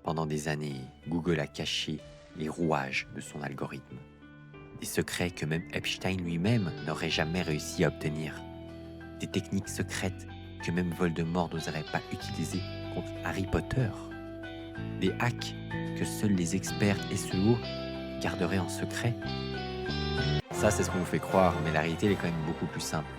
Pendant des années, Google a caché les rouages de son algorithme. Des secrets que même Epstein lui-même n'aurait jamais réussi à obtenir. Des techniques secrètes que même Voldemort n'oserait pas utiliser contre Harry Potter. Des hacks que seuls les experts SEO garderaient en secret. Ça, c'est ce qu'on vous fait croire, mais la réalité elle est quand même beaucoup plus simple.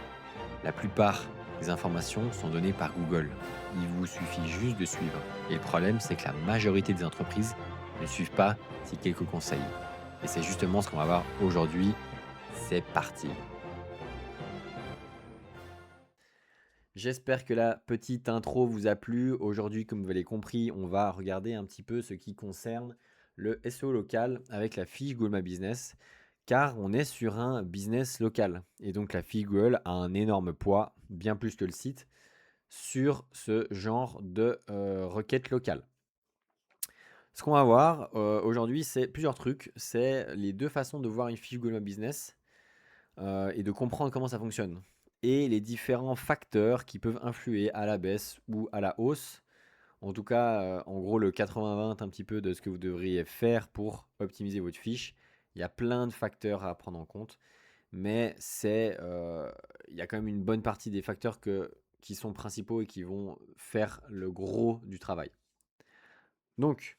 La plupart des informations sont données par Google. Il vous suffit juste de suivre. Et le problème, c'est que la majorité des entreprises ne suivent pas ces quelques conseils. Et c'est justement ce qu'on va voir aujourd'hui. C'est parti. J'espère que la petite intro vous a plu. Aujourd'hui, comme vous l'avez compris, on va regarder un petit peu ce qui concerne le SEO local avec la fiche Google My Business, car on est sur un business local. Et donc la fiche Google a un énorme poids, bien plus que le site, sur ce genre de requête locale. Ce qu'on va voir aujourd'hui, c'est plusieurs trucs. C'est les deux façons de voir une fiche Google My Business et de comprendre comment ça fonctionne. Et les différents facteurs qui peuvent influer à la baisse ou à la hausse. En tout cas, en gros, le 80-20, un petit peu de ce que vous devriez faire pour optimiser votre fiche. Il y a plein de facteurs à prendre en compte, mais il y a quand même une bonne partie des facteurs qui sont principaux et qui vont faire le gros du travail. Donc,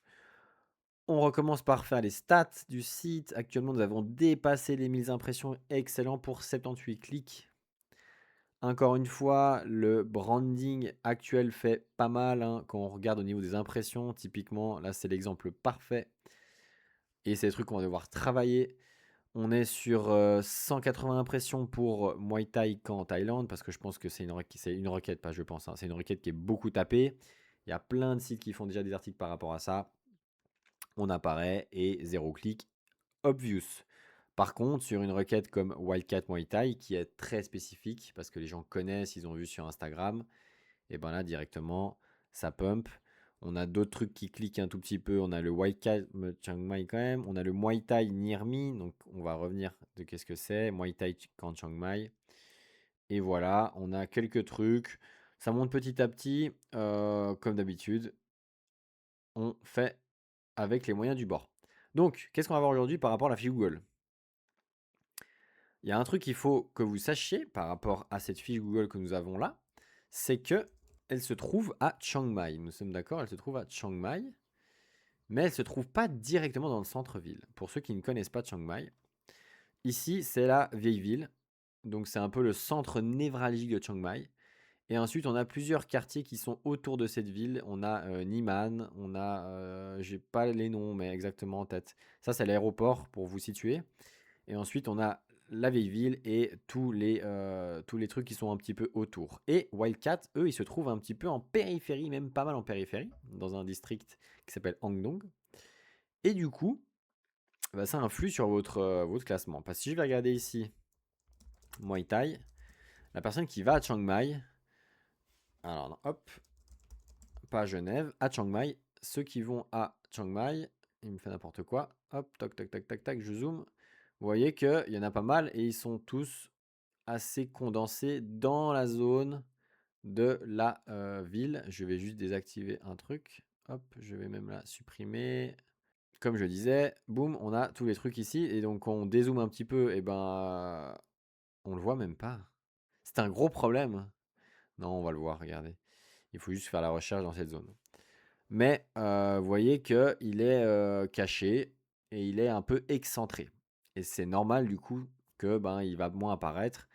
on recommence par faire les stats du site. Actuellement, nous avons dépassé les 1000 impressions. Excellent pour 78 clics. Encore une fois, le branding actuel fait pas mal hein, quand on regarde au niveau des impressions. Typiquement, là, c'est l'exemple parfait. Et c'est des trucs qu'on va devoir travailler. On est sur 180 impressions pour Muay Thai en Thaïlande, parce que je pense que c'est une requête, pas je pense, hein, c'est une requête qui est beaucoup tapée. Il y a plein de sites qui font déjà des articles par rapport à ça. On apparaît et 0 clic, obvious. Par contre, sur une requête comme Wildcat Muay Thai, qui est très spécifique, parce que les gens connaissent, ils ont vu sur Instagram, et ben là, directement, ça pump. On a d'autres trucs qui cliquent un tout petit peu. On a le Wildcat Chiang Mai quand même. On a le Muay Thai Near Me. Donc, on va revenir de qu'est-ce que c'est. Muay Thai Camp Chiang Mai. Et voilà, on a quelques trucs. Ça monte petit à petit, comme d'habitude. On fait avec les moyens du bord. Donc, qu'est-ce qu'on va voir aujourd'hui par rapport à la fiche Google? Il y a un truc qu'il faut que vous sachiez par rapport à cette fiche Google que nous avons là, c'est que elle se trouve à Chiang Mai. Nous sommes d'accord, elle se trouve à Chiang Mai, mais elle ne se trouve pas directement dans le centre-ville. Pour ceux qui ne connaissent pas Chiang Mai, ici c'est la vieille ville, donc c'est un peu le centre névralgique de Chiang Mai. Et ensuite, on a plusieurs quartiers qui sont autour de cette ville. On a Niman, on a, j'ai pas les noms, mais exactement en tête. Ça, c'est l'aéroport pour vous situer. Et ensuite, on a la vieille ville et tous les trucs qui sont un petit peu autour. Et Wildcat, eux, ils se trouvent un petit peu en périphérie, même pas mal en périphérie, dans un district qui s'appelle Hangdong. Et du coup, bah, ça influe sur votre classement. Parce que si je vais regarder ici, Muay Thai, la personne qui va à Chiang Mai, alors non, hop, pas à Genève, à Chiang Mai, ceux qui vont à Chiang Mai, il me fait n'importe quoi, hop, toc, toc, toc, toc, toc, je zoome. Vous voyez qu'il y en a pas mal et ils sont tous assez condensés dans la zone de la ville. Je vais juste désactiver un truc. Hop, je vais même la supprimer. Comme je disais, boum, on a tous les trucs ici. Et donc, on dézoome un petit peu, et ben, on le voit même pas. C'est un gros problème. Non, on va le voir, regardez. Il faut juste faire la recherche dans cette zone. Mais vous voyez qu'il est caché et il est un peu excentré. Et c'est normal du coup que ben, il va moins apparaître.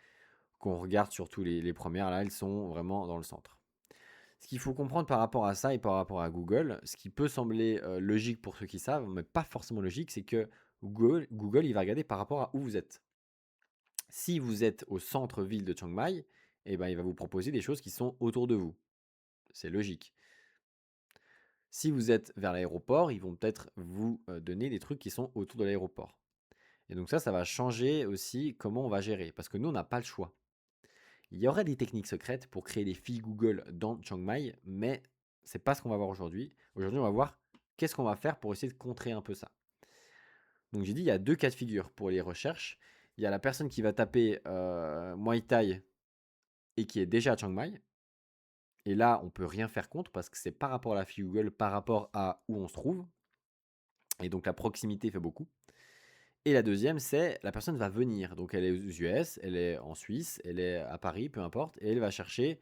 Qu'on regarde surtout les premières, là, elles sont vraiment dans le centre. Ce qu'il faut comprendre par rapport à ça et par rapport à Google, ce qui peut sembler logique pour ceux qui savent, mais pas forcément logique, c'est que Google, il va regarder par rapport à où vous êtes. Si vous êtes au centre-ville de Chiang Mai, eh ben, il va vous proposer des choses qui sont autour de vous. C'est logique. Si vous êtes vers l'aéroport, ils vont peut-être vous donner des trucs qui sont autour de l'aéroport. Et donc ça va changer aussi comment on va gérer, parce que nous, on n'a pas le choix. Il y aurait des techniques secrètes pour créer des fiches Google dans Chiang Mai, mais c'est pas ce qu'on va voir aujourd'hui. Aujourd'hui, on va voir qu'est-ce qu'on va faire pour essayer de contrer un peu ça. Donc j'ai dit, il y a deux cas de figure pour les recherches. Il y a la personne qui va taper Muay Thai et qui est déjà à Chiang Mai. Et là, on peut rien faire contre parce que c'est par rapport à la fiche Google, par rapport à où on se trouve. Et donc la proximité fait beaucoup. Et la deuxième, c'est la personne va venir. Donc elle est aux US, elle est en Suisse, elle est à Paris, peu importe, et elle va chercher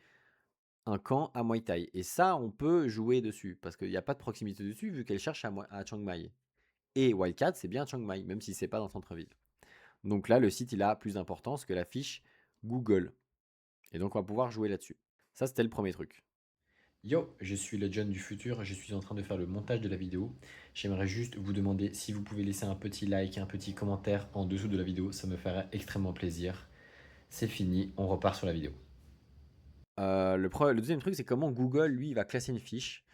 un camp à Muay Thai. Et ça, on peut jouer dessus parce qu'il n'y a pas de proximité dessus vu qu'elle cherche à Chiang Mai. Et Wildcat, c'est bien Chiang Mai, même si c'est pas dans le centre-ville. Donc là, le site, il a plus d'importance que la fiche Google. Et donc, on va pouvoir jouer là-dessus. Ça, c'était le premier truc. Yo, je suis le John du futur, je suis en train de faire le montage de la vidéo. J'aimerais juste vous demander si vous pouvez laisser un petit like, un petit commentaire en dessous de la vidéo, ça me ferait extrêmement plaisir. C'est fini, on repart sur la vidéo. Le deuxième truc, c'est comment Google, lui, il va classer une fiche.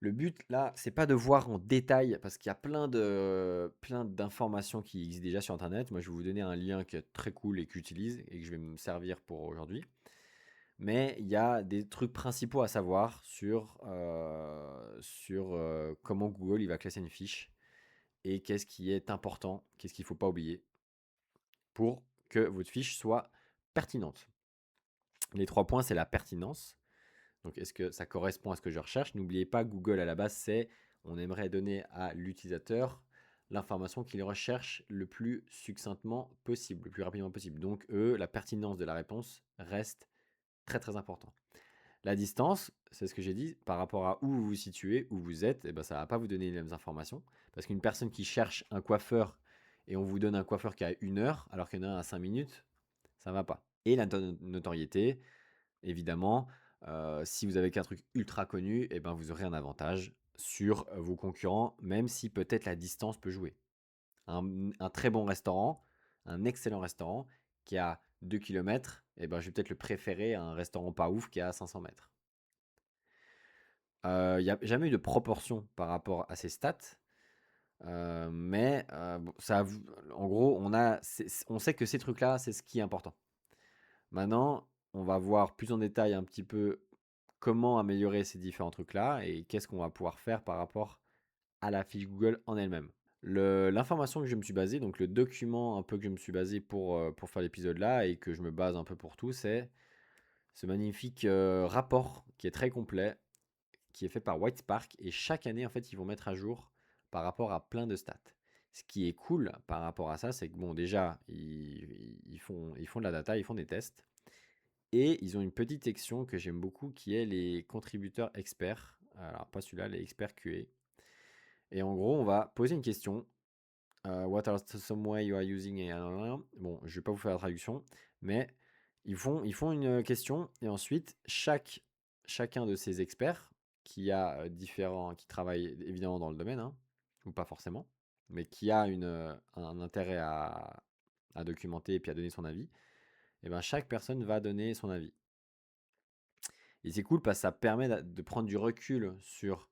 Le but, là, c'est pas de voir en détail, parce qu'il y a plein d'informations qui existent déjà sur Internet. Moi, je vais vous donner un lien qui est très cool et que j'utilise et que je vais me servir pour aujourd'hui. Mais il y a des trucs principaux à savoir sur comment Google il va classer une fiche et qu'est-ce qui est important, qu'est-ce qu'il ne faut pas oublier pour que votre fiche soit pertinente. Les 3 points, c'est la pertinence. Donc, est-ce que ça correspond à ce que je recherche? N'oubliez pas, Google à la base, c'est on aimerait donner à l'utilisateur l'information qu'il recherche le plus succinctement possible, le plus rapidement possible. Donc, la pertinence de la réponse reste très très important. La distance, c'est ce que j'ai dit, par rapport à où vous vous situez, où vous êtes, eh ben, ça ne va pas vous donner les mêmes informations. Parce qu'une personne qui cherche un coiffeur et on vous donne un coiffeur qui a 1 heure, alors qu'il y en a un à 5 minutes, ça ne va pas. Et la notoriété, évidemment, si vous avez qu'un truc ultra connu, eh ben, vous aurez un avantage sur vos concurrents, même si peut-être la distance peut jouer. Un très bon restaurant, un excellent restaurant qui a 2 km, eh ben, je vais peut-être le préférer à un restaurant pas ouf qui a 500 mètres. Il n'y a jamais eu de proportion par rapport à ces stats, mais bon, en gros, on sait que ces trucs-là, c'est ce qui est important. Maintenant, on va voir plus en détail un petit peu comment améliorer ces différents trucs-là et qu'est-ce qu'on va pouvoir faire par rapport à la fiche Google en elle-même. L'information que je me suis basé, donc le document un peu que je me suis basé pour faire l'épisode là et que je me base un peu pour tout, c'est ce magnifique rapport qui est très complet, qui est fait par Whitespark et chaque année en fait ils vont mettre à jour par rapport à plein de stats. Ce qui est cool par rapport à ça, c'est que bon déjà ils font de la data, ils font des tests et ils ont une petite section que j'aime beaucoup qui est les contributeurs experts. Alors pas celui-là, les experts QA. Et en gros, on va poser une question. What are some way you are using AI? Bon, je vais pas vous faire la traduction, mais ils font une question et ensuite chacun de ces experts qui travaillent évidemment dans le domaine, hein, ou pas forcément, mais qui a un intérêt à documenter et puis à donner son avis, et ben chaque personne va donner son avis. Et c'est cool parce que ça permet de prendre du recul sur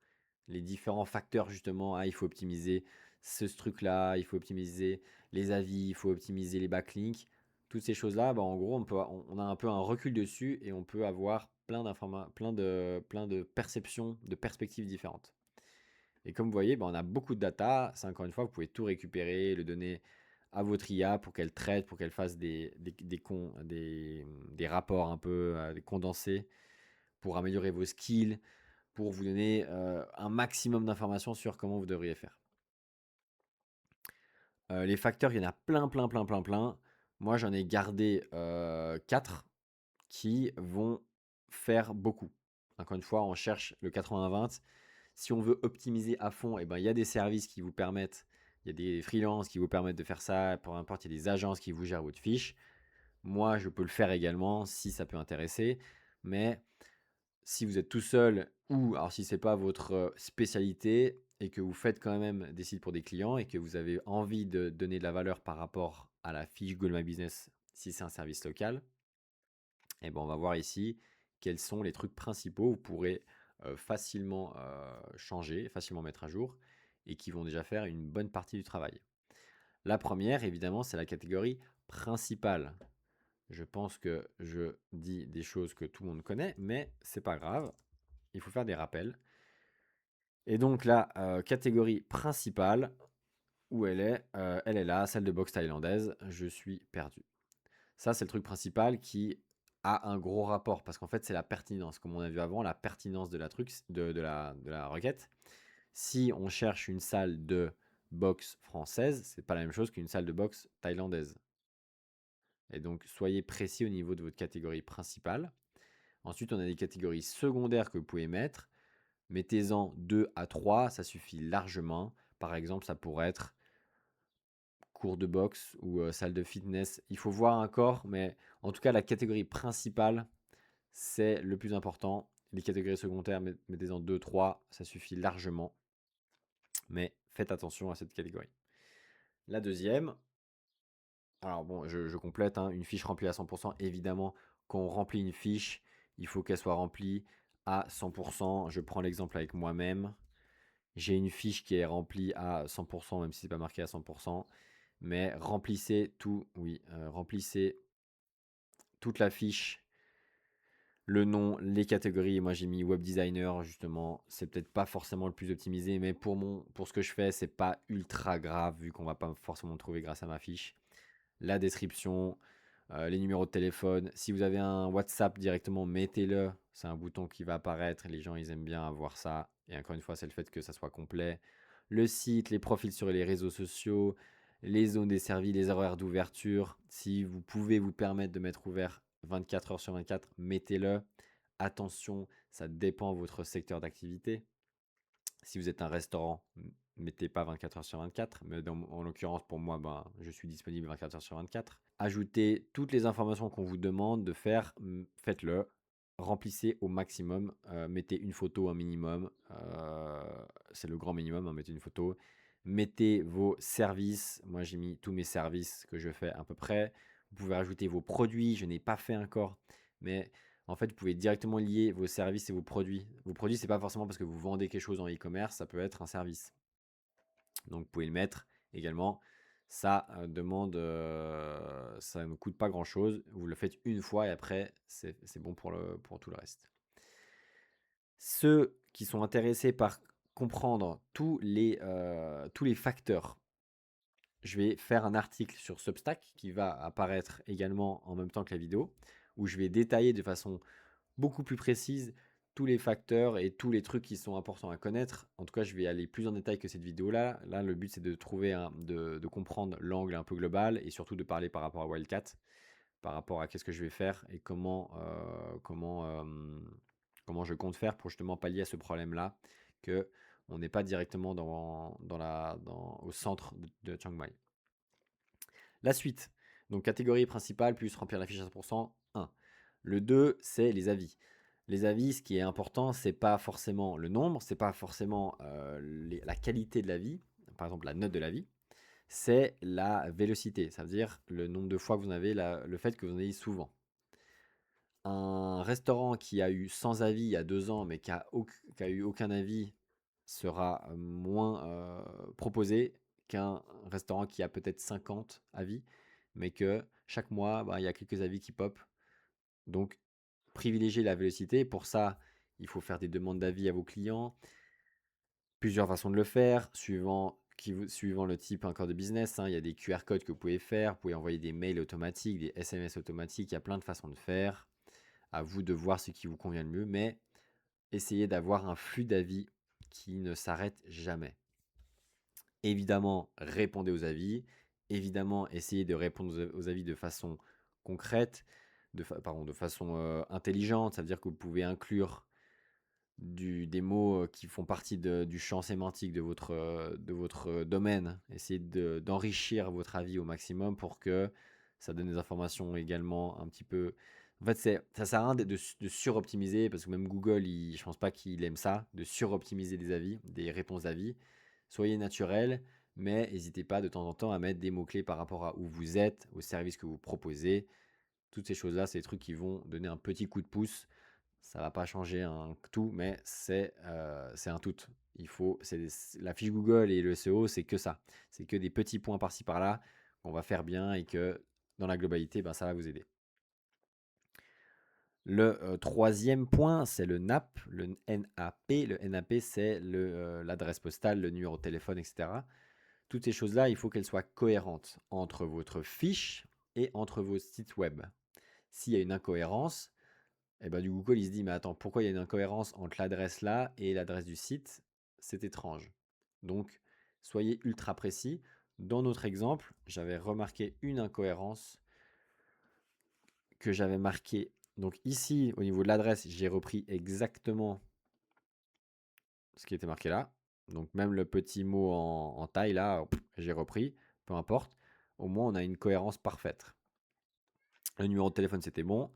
les différents facteurs justement. Ah, il faut optimiser ce truc-là, il faut optimiser les avis, il faut optimiser les backlinks. Toutes ces choses-là, bah, en gros, on a un peu un recul dessus et on peut avoir plein de perceptions, de perspectives différentes. Et comme vous voyez, bah, on a beaucoup de data. Ça, encore une fois, vous pouvez tout récupérer, le donner à votre IA pour qu'elle traite, pour qu'elle fasse des rapports un peu condensés pour améliorer vos skills, pour vous donner un maximum d'informations sur comment vous devriez faire. Les facteurs, il y en a plein, plein, plein, plein, plein. Moi, j'en ai gardé 4 qui vont faire beaucoup. Encore une fois, on cherche le 80-20. Si on veut optimiser à fond, eh ben, il y a des services qui vous permettent, il y a des freelances qui vous permettent de faire ça, peu importe, il y a des agences qui vous gèrent votre fiche. Moi, je peux le faire également si ça peut intéresser, mais si vous êtes tout seul ou alors si c'est pas votre spécialité et que vous faites quand même des sites pour des clients et que vous avez envie de donner de la valeur par rapport à la fiche Google My Business si c'est un service local, et ben on va voir ici quels sont les trucs principaux vous pourrez facilement changer, facilement mettre à jour et qui vont déjà faire une bonne partie du travail. La première, évidemment, c'est la catégorie principale. Je pense que je dis des choses que tout le monde connaît, mais c'est pas grave. Il faut faire des rappels. Et donc la catégorie principale, où elle est? Elle est là, celle de boxe thaïlandaise. Je suis perdu. Ça, c'est le truc principal qui a un gros rapport parce qu'en fait, c'est la pertinence. Comme on a vu avant, la pertinence de la requête. Si on cherche une salle de boxe française, c'est pas la même chose qu'une salle de boxe thaïlandaise. Et donc, soyez précis au niveau de votre catégorie principale. Ensuite, on a des catégories secondaires que vous pouvez mettre. Mettez-en 2 à 3, ça suffit largement. Par exemple, ça pourrait être cours de boxe ou salle de fitness. Il faut voir un corps, mais en tout cas, la catégorie principale, c'est le plus important. Les catégories secondaires, mettez-en 2, 3, ça suffit largement. Mais faites attention à cette catégorie. La deuxième, alors bon, je complète, hein, une fiche remplie à 100%. Évidemment, quand on remplit une fiche, il faut qu'elle soit remplie à 100%. Je prends l'exemple avec moi-même. J'ai une fiche qui est remplie à 100%, même si ce n'est pas marqué à 100%. Mais remplissez tout, oui, remplissez toute la fiche, le nom, les catégories. Moi, j'ai mis web designer, justement. C'est peut-être pas forcément le plus optimisé, mais pour ce que je fais, c'est pas ultra grave, vu qu'on va pas forcément me trouver grâce à ma fiche. La description, les numéros de téléphone. Si vous avez un WhatsApp directement, mettez-le. C'est un bouton qui va apparaître. Les gens, ils aiment bien avoir ça. Et encore une fois, c'est le fait que ça soit complet. Le site, les profils sur les réseaux sociaux, les zones desservies, les horaires d'ouverture. Si vous pouvez vous permettre de mettre ouvert 24 heures sur 24, mettez-le. Attention, ça dépend de votre secteur d'activité. Si vous êtes un restaurant, mettez pas 24 heures sur 24, mais en l'occurrence pour moi, je suis disponible 24 heures sur 24. Ajoutez toutes les informations qu'on vous demande de faire, faites-le. Remplissez au maximum, mettez une photo un minimum, c'est le grand minimum, hein, mettez une photo. Mettez vos services, moi j'ai mis tous mes services que je fais à peu près. Vous pouvez rajouter vos produits, je n'ai pas fait encore, mais en fait, vous pouvez directement lier vos services et vos produits. Vos produits, c'est pas forcément parce que vous vendez quelque chose en e-commerce, ça peut être un service. Donc, vous pouvez le mettre également. Ça ça ne coûte pas grand-chose. Vous le faites une fois et après, c'est bon pour tout le reste. Ceux qui sont intéressés par comprendre tous les facteurs, je vais faire un article sur Substack qui va apparaître également en même temps que la vidéo, où je vais détailler de façon beaucoup plus précise tous les facteurs et tous les trucs qui sont importants à connaître. En tout cas, je vais aller plus en détail que cette vidéo-là. Là, le but, c'est de trouver, de comprendre l'angle un peu global et surtout de parler par rapport à Wildcat, par rapport à qu'est-ce que je vais faire et comment je compte faire pour justement pallier à ce problème-là, que on n'est pas directement au centre de Chiang Mai. La suite, donc catégorie principale plus remplir la fiche à 100%, 1. Le 2, c'est les avis. Les avis, ce qui est important, c'est pas forcément le nombre, c'est pas forcément la qualité de l'avis, par exemple la note de l'avis, c'est la vélocité, ça veut dire le nombre de fois que vous en avez, le fait que vous en ayez souvent. Un restaurant qui a eu 100 avis il y a 2 ans, mais qui a eu aucun avis, sera moins proposé qu'un restaurant qui a peut-être 50 avis, mais que chaque mois, il y a quelques avis qui pop. Donc, privilégiez la vélocité. Pour ça, il faut faire des demandes d'avis à vos clients. Plusieurs façons de le faire, suivant le type encore de business, hein. Il y a des QR codes que vous pouvez faire, vous pouvez envoyer des mails automatiques, des SMS automatiques, il y a plein de façons de faire. À vous de voir ce qui vous convient le mieux, mais essayez d'avoir un flux d'avis qui ne s'arrête jamais. Évidemment, répondez aux avis. Évidemment, essayez de répondre aux avis de façon concrète, de façon intelligente. Ça veut dire que vous pouvez inclure des mots qui font partie du champ sémantique de votre domaine. Essayez d'enrichir votre avis au maximum pour que ça donne des informations également un petit peu. En fait, ça sert à rien de suroptimiser, parce que même Google, je pense pas qu'il aime ça, de suroptimiser des avis, des réponses d'avis. Soyez naturel, mais n'hésitez pas de temps en temps à mettre des mots-clés par rapport à où vous êtes, au service que vous proposez. Toutes ces choses-là, c'est des trucs qui vont donner un petit coup de pouce. Ça va pas changer un tout, mais c'est un tout. La fiche Google et le SEO, c'est que ça. C'est que des petits points par-ci par-là qu'on va faire bien et que dans la globalité, ça va vous aider. Le troisième point, c'est le NAP, le NAP. Le NAP, c'est l'adresse postale, le numéro de téléphone, etc. Toutes ces choses-là, il faut qu'elles soient cohérentes entre votre fiche et entre vos sites web. S'il y a une incohérence, et ben, du Google, il se dit, mais attends, pourquoi il y a une incohérence entre l'adresse là et l'adresse du site? C'est étrange. Donc, soyez ultra précis. Dans notre exemple, j'avais remarqué une incohérence que j'avais marquée. Donc ici, au niveau de l'adresse, j'ai repris exactement ce qui était marqué là. Donc même le petit mot en taille là, j'ai repris, peu importe. Au moins, on a une cohérence parfaite. Le numéro de téléphone, c'était bon.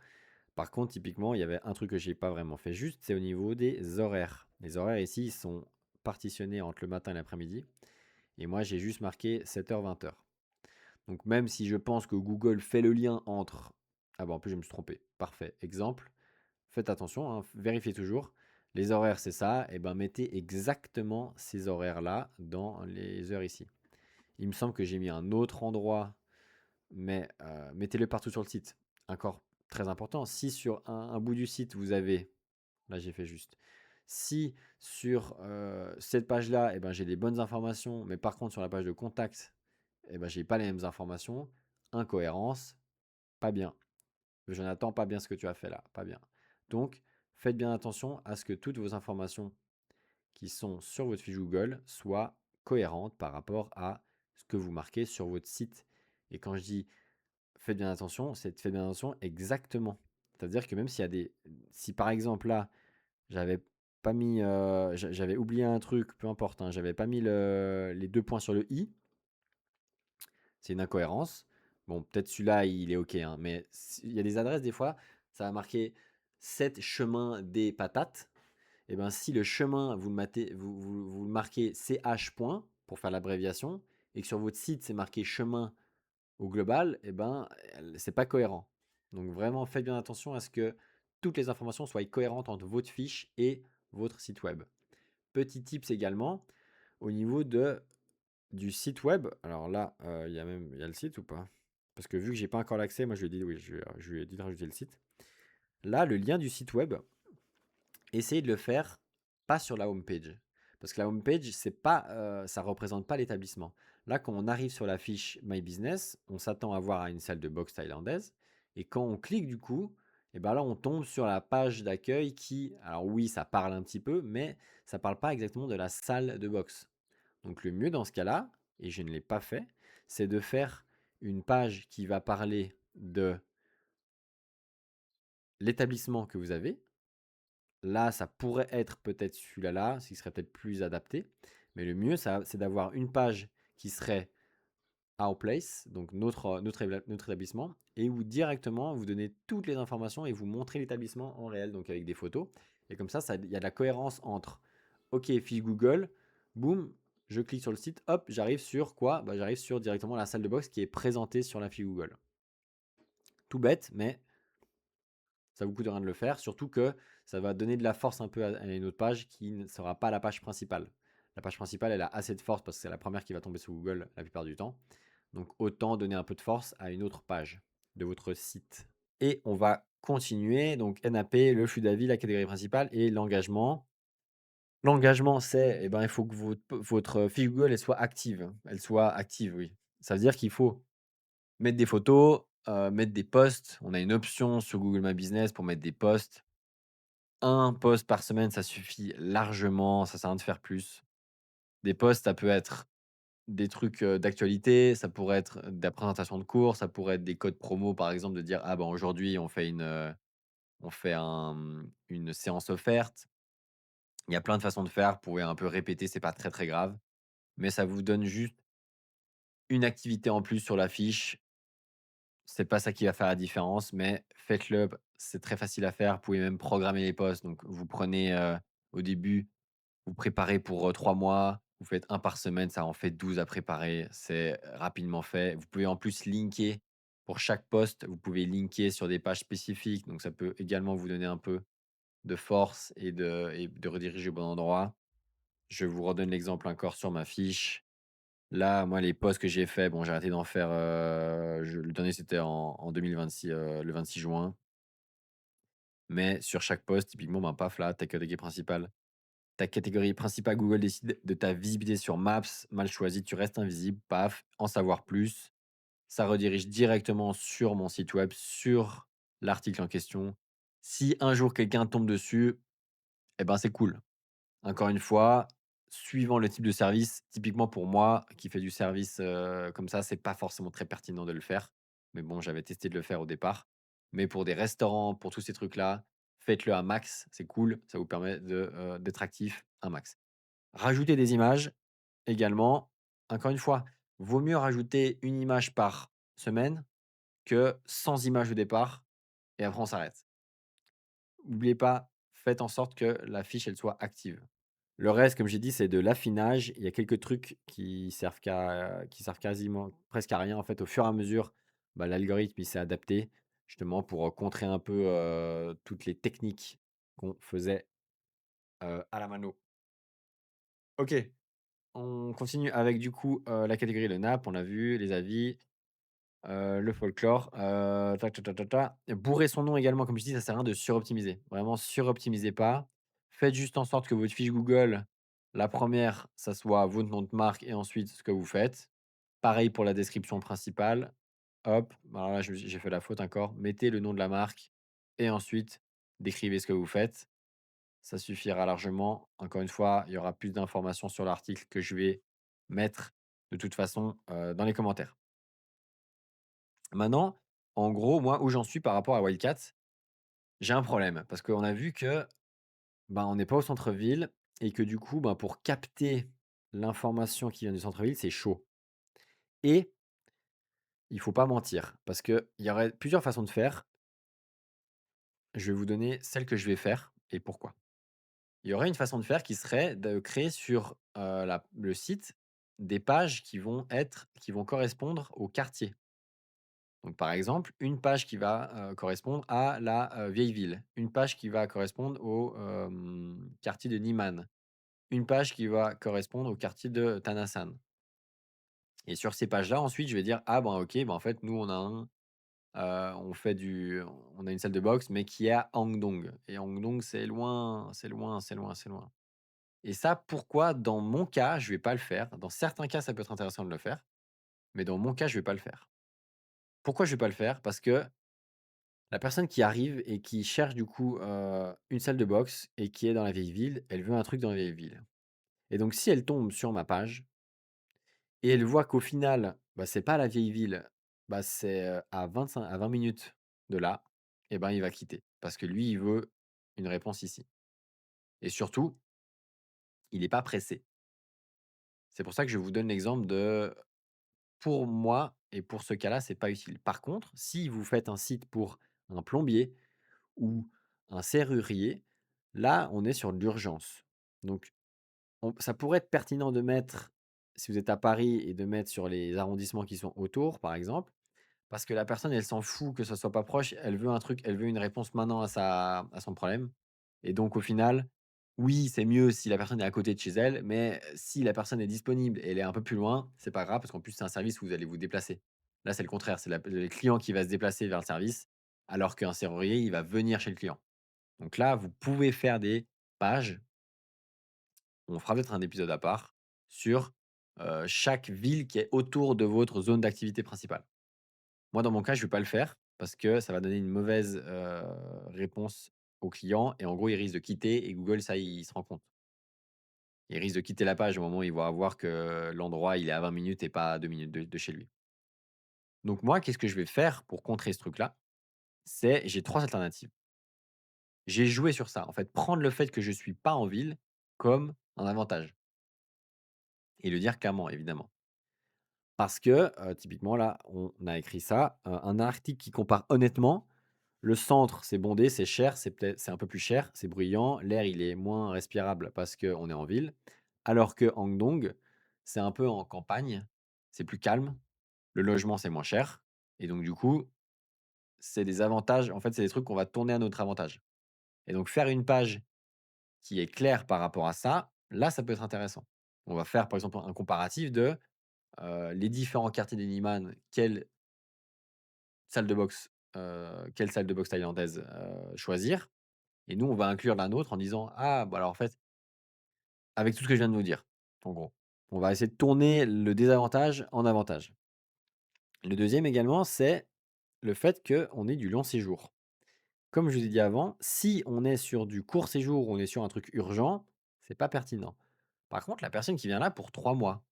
Par contre, typiquement, il y avait un truc que j'ai pas vraiment fait juste, c'est au niveau des horaires. Les horaires ici, ils sont partitionnés entre le matin et l'après-midi. Et moi, j'ai juste marqué 7h, 20h. Donc même si je pense que Google fait le lien entre... Ah bon, en plus, je me suis trompé. Parfait. Exemple, faites attention, hein, vérifiez toujours. Les horaires, c'est ça. Et ben, mettez exactement ces horaires-là dans les heures ici. Il me semble que j'ai mis un autre endroit, mais mettez-le partout sur le site. Encore très important. Si sur un bout du site, vous avez... Là, j'ai fait juste. Si sur cette page-là, eh ben, j'ai des bonnes informations, mais par contre, sur la page de contact, eh ben, j'ai pas les mêmes informations. Incohérence, pas bien. Jonathan, pas bien ce que tu as fait là, pas bien. Donc, faites bien attention à ce que toutes vos informations qui sont sur votre fiche Google soient cohérentes par rapport à ce que vous marquez sur votre site. Et quand je dis faites bien attention, c'est faites bien attention exactement. C'est-à-dire que même s'il y a des... Si par exemple là, j'avais pas mis... j'avais oublié un truc, peu importe, hein, j'avais pas mis les deux points sur le i, c'est une incohérence. Bon, peut-être celui-là, il est OK, hein, mais il y a des adresses, des fois, ça va marquer 7 chemin des patates. Et bien, si le chemin, vous le marquez CH point pour faire l'abréviation, et que sur votre site, c'est marqué chemin au global, et ben, c'est pas cohérent. Donc vraiment, faites bien attention à ce que toutes les informations soient cohérentes entre votre fiche et votre site web. Petit tips également, au niveau du site web. Alors là, il y a le site ou pas? Parce que vu que j'ai pas encore l'accès, moi je lui ai dit oui, je lui ai dit de rajouter le site. Là, le lien du site web, essayez de le faire pas sur la home page. Parce que la home page, c'est pas, ça représente pas l'établissement. Là, quand on arrive sur la fiche My Business, on s'attend à voir une salle de boxe thaïlandaise. Et quand on clique du coup, et ben là, on tombe sur la page d'accueil qui, alors oui, ça parle un petit peu, mais ça parle pas exactement de la salle de boxe. Donc le mieux dans ce cas-là, et je ne l'ai pas fait, c'est de faire une page qui va parler de l'établissement que vous avez. Là, ça pourrait être peut-être celui-là, ce qui serait peut-être plus adapté. Mais le mieux, c'est d'avoir une page qui serait Our Place, donc notre établissement, et où directement vous donnez toutes les informations et vous montrez l'établissement en réel, donc avec des photos. Et comme ça, il y a de la cohérence entre, OK, fiche Google, boum, je clique sur le site, hop, j'arrive sur quoi? Bah, j'arrive sur directement la salle de boxe qui est présentée sur la fiche Google. Tout bête, mais ça vous coûte rien de le faire, surtout que ça va donner de la force un peu à une autre page qui ne sera pas la page principale. La page principale, elle a assez de force parce que c'est la première qui va tomber sur Google la plupart du temps. Donc autant donner un peu de force à une autre page de votre site. Et on va continuer. Donc NAP, le flux d'avis, la catégorie principale et l'engagement. L'engagement, c'est, eh ben, il faut que votre fiche Google elle soit active. Elle soit active, oui. Ça veut dire qu'il faut mettre des photos, mettre des posts. On a une option sur Google My Business pour mettre des posts. Un post par semaine, ça suffit largement, ça sert à rien de faire plus. Des posts, ça peut être des trucs, d'actualité, ça pourrait être de la présentation de cours, ça pourrait être des codes promo, par exemple, de dire: «Ah ben, aujourd'hui, on fait une séance offerte». Il y a plein de façons de faire, vous pouvez un peu répéter, c'est pas très, très grave, mais ça vous donne juste une activité en plus sur la fiche. C'est pas ça qui va faire la différence, mais faites-le, c'est très facile à faire. Vous pouvez même programmer les posts, donc vous prenez, au début, vous préparez pour 3 mois, vous faites un par semaine, ça en fait 12 à préparer, c'est rapidement fait. Vous pouvez en plus linker pour chaque poste, vous pouvez linker sur des pages spécifiques, donc ça peut également vous donner un peu de force et de rediriger au bon endroit. Je vous redonne l'exemple encore sur ma fiche. Là, moi, les posts que j'ai faits, bon, j'ai arrêté d'en faire, le dernier, c'était en 2026, le 26 juin. Mais sur chaque post, typiquement, ben, paf, là, ta catégorie principale. Ta catégorie principale, Google décide de ta visibilité sur Maps, mal choisi, tu restes invisible, paf, en savoir plus. Ça redirige directement sur mon site web, sur l'article en question. Si un jour quelqu'un tombe dessus, eh ben, c'est cool. Encore une fois, suivant le type de service, typiquement pour moi qui fais du service, comme ça, c'est pas forcément très pertinent de le faire. Mais bon, j'avais testé de le faire au départ. Mais pour des restaurants, pour tous ces trucs-là, faites-le un max, c'est cool, ça vous permet d'être actif un max. Rajouter des images également, encore une fois, vaut mieux rajouter une image par semaine que 100 images au départ et après on s'arrête. N'oubliez pas, faites en sorte que la fiche, elle soit active. Le reste, comme j'ai dit, c'est de l'affinage. Il y a quelques trucs qui servent quasiment presque à rien. En fait, au fur et à mesure, bah, l'algorithme, il s'est adapté justement pour, contrer un peu, toutes les techniques qu'on faisait, à la mano. OK, on continue avec du coup, la catégorie de nappe, on l'a vu, les avis. Le folklore, ta ta ta ta ta. Bourrer son nom également, comme je dis, ça sert à rien de suroptimiser. Vraiment, suroptimisez pas. Faites juste en sorte que votre fiche Google, la première, ça soit votre nom de marque et ensuite ce que vous faites. Pareil pour la description principale. Hop, alors là, j'ai fait la faute encore. Mettez le nom de la marque et ensuite décrivez ce que vous faites. Ça suffira largement. Encore une fois, il y aura plus d'informations sur l'article que je vais mettre de toute façon, dans les commentaires. Maintenant, en gros, moi, où j'en suis par rapport à Wildcats, j'ai un problème parce qu'on a vu que, ben, on n'est pas au centre-ville et que du coup, ben, pour capter l'information qui vient du centre-ville, c'est chaud. Et il faut pas mentir parce qu'il y aurait plusieurs façons de faire. Je vais vous donner celle que je vais faire et pourquoi. Il y aurait une façon de faire qui serait de créer sur le site des pages qui vont correspondre au quartier. Donc, par exemple, une page qui va, correspondre à la, vieille ville, une page qui va correspondre au, quartier de Niman, une page qui va correspondre au quartier de Tanasan et sur ces pages-là, ensuite, je vais dire: «Ah ben, OK, ben, en fait, nous, on fait on a une salle de boxe, mais qui est à Hangdong et Hangdong, c'est loin, c'est loin, c'est loin, c'est loin» et ça, pourquoi dans mon cas, je vais pas le faire? Dans certains cas, ça peut être intéressant de le faire, mais dans mon cas, je vais pas le faire. Pourquoi je vais pas le faire? Parce que la personne qui arrive et qui cherche du coup, une salle de boxe et qui est dans la vieille ville, elle veut un truc dans la vieille ville et donc si elle tombe sur ma page et elle voit qu'au final, bah, c'est pas la vieille ville, bah, c'est, à 20 minutes de là et ben, il va quitter parce que lui, il veut une réponse ici et surtout, il est pas pressé. C'est pour ça que je vous donne l'exemple de pour moi et pour ce cas-là, c'est pas utile. Par contre, si vous faites un site pour un plombier ou un serrurier, là, on est sur de l'urgence. Donc, ça pourrait être pertinent de mettre, si vous êtes à Paris, et de mettre sur les arrondissements qui sont autour, par exemple, parce que la personne, elle s'en fout que ça soit pas proche, elle veut un truc, elle veut une réponse maintenant à son problème. Et donc, au final, oui, c'est mieux si la personne est à côté de chez elle, mais si la personne est disponible et elle est un peu plus loin, c'est pas grave parce qu'en plus, c'est un service où vous allez vous déplacer. Là, c'est le contraire, c'est le client qui va se déplacer vers le service, alors qu'un serrurier, il va venir chez le client. Donc là, vous pouvez faire des pages, on fera peut-être un épisode à part, sur chaque ville qui est autour de votre zone d'activité principale. Moi, dans mon cas, je ne vais pas le faire parce que ça va donner une mauvaise réponse au client et en gros, il risque de quitter et Google, ça, il se rend compte. Il risque de quitter la page au moment où il va voir que l'endroit, il est à 20 minutes et pas à 2 minutes de chez lui. Donc moi, qu'est-ce que je vais faire pour contrer ce truc-là? J'ai 3 alternatives. J'ai joué sur ça, en fait, prendre le fait que je suis pas en ville comme un avantage et le dire clairement, évidemment. Parce que, typiquement là, on a écrit ça, un article qui compare honnêtement, le centre, c'est bondé, c'est cher, c'est un peu plus cher, c'est bruyant, l'air, il est moins respirable parce qu'on est en ville. Alors que Hangdong, c'est un peu en campagne, c'est plus calme, le logement, c'est moins cher et donc du coup, c'est des avantages, en fait, c'est des trucs qu'on va tourner à notre avantage et donc faire une page qui est claire par rapport à ça, là, ça peut être intéressant. On va faire, par exemple, un comparatif de, les différents quartiers d'Eniman, quelle salle de boxe thaïlandaise, choisir et nous, on va inclure la nôtre en disant: «Ah, bah, alors, en fait, avec tout ce que je viens de vous dire», en gros. On va essayer de tourner le désavantage en avantage. Le deuxième également, c'est le fait qu'on ait du long séjour. comme je vous ai dit avant, si on est sur du court séjour, on est sur un truc urgent, c'est pas pertinent. Par contre, la personne qui vient là pour 3 mois,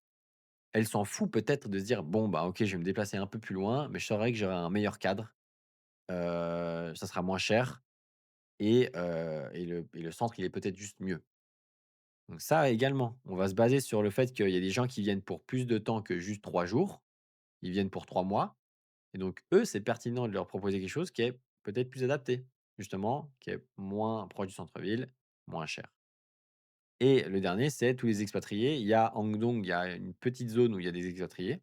elle s'en fout peut-être de se dire: «Bon, bah, OK, je vais me déplacer un peu plus loin, mais je saurais que j'aurai un meilleur cadre, ça sera moins cher et le centre, il est peut-être juste mieux». Donc ça également, on va se baser sur le fait qu'il y a des gens qui viennent pour plus de temps que juste 3 jours. Ils viennent pour 3 mois et donc eux, c'est pertinent de leur proposer quelque chose qui est peut-être plus adapté, justement, qui est moins proche du centre-ville, moins cher. Et le dernier, c'est tous les expatriés. Il y a Andong, il y a une petite zone où il y a des expatriés.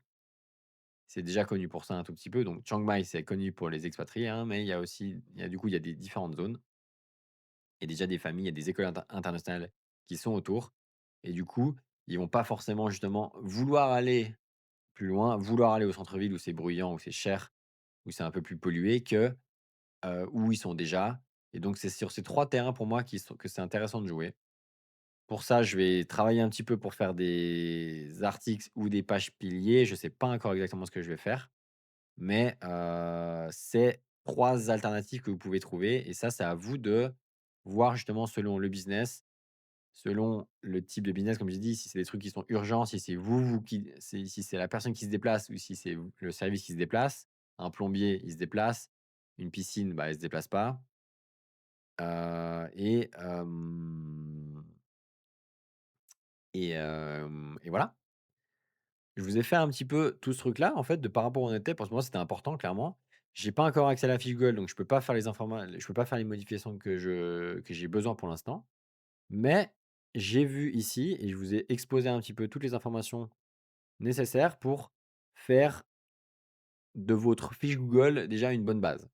C'est déjà connu pour ça un tout petit peu. Donc Chiang Mai, c'est connu pour les expatriés, hein, mais il y a aussi, du coup, il y a des différentes zones. Il y a déjà des familles, il y a des écoles internationales qui sont autour. Et du coup, ils vont pas forcément justement vouloir aller plus loin, vouloir aller au centre-ville où c'est bruyant, où c'est cher, où c'est un peu plus pollué que où ils sont déjà. Et donc c'est sur ces 3 terrains pour moi que c'est intéressant de jouer. Pour ça, je vais travailler un petit peu pour faire des articles ou des pages piliers. Je sais pas encore exactement ce que je vais faire, mais c'est 3 alternatives que vous pouvez trouver et ça, c'est à vous de voir justement selon le business, selon le type de business, comme j'ai dit, si c'est des trucs qui sont urgents, si c'est vous qui si c'est la personne qui se déplace ou si c'est le service qui se déplace. Un plombier, il se déplace, une piscine, bah, elle se déplace pas, et et voilà. Je vous ai fait un petit peu tout ce truc-là, en fait, de par rapport où on était, parce que moi, c'était important, clairement. J'ai pas encore accès à la fiche Google, donc je peux pas faire les modifications que j'ai besoin pour l'instant. Mais j'ai vu ici et je vous ai exposé un petit peu toutes les informations nécessaires pour faire de votre fiche Google déjà une bonne base.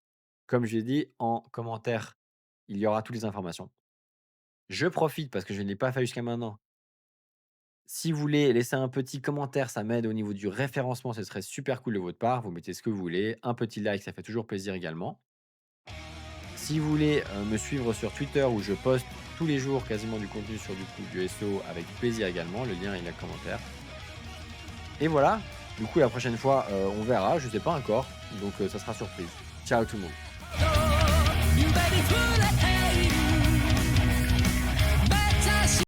Comme je l'ai dit, en commentaire, il y aura toutes les informations. Je profite parce que je ne l'ai pas fait jusqu'à maintenant. Si vous voulez laisser un petit commentaire, ça m'aide au niveau du référencement, ce serait super cool de votre part. Vous mettez ce que vous voulez, un petit like, ça fait toujours plaisir également. Si vous voulez me suivre sur Twitter où je poste tous les jours quasiment du contenu sur du SEO avec plaisir également, le lien il est en commentaire. Et voilà, du coup la prochaine fois on verra, je sais pas encore, donc ça sera surprise. Ciao tout le monde.